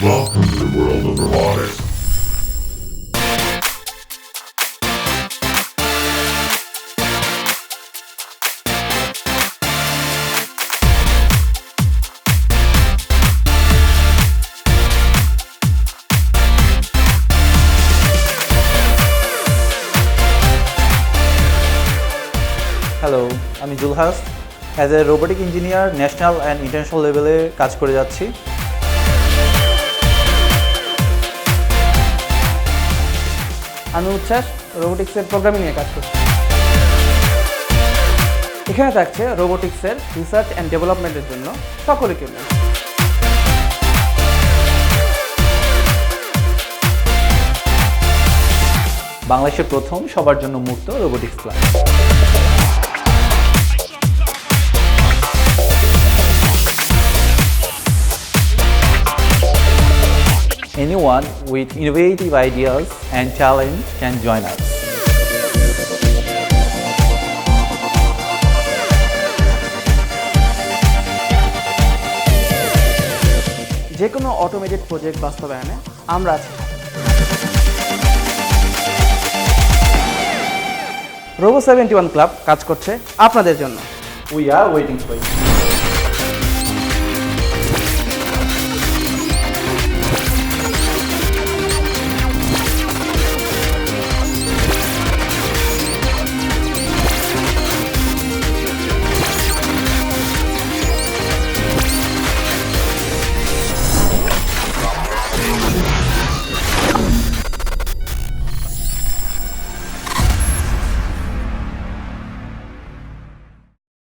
Welcome to the world of robotics. Hello, আমি Julhas as a robotic engineer national and international লেভেলে কাজ করে যাচ্ছি। আমি উচ্ছ্বাস রোবোটিক্সের প্রোগ্রামিং নিয়ে কাজ করছি। এখানে থাকছে রোবোটিক্সের রিসার্চ অ্যান্ড ডেভেলপমেন্টের জন্য সকল ইকুইপমেন্ট। বাংলাদেশের প্রথম সবার জন্য মুক্ত robotics club. Anyone with innovative ideas and talent can join us. যে কোনো অটোমেটেড প্রজেক্ট বাস্তবায়নে আমরা আছি। Robo71 Club কাজ করছে আপনাদের জন্য। We are waiting for you.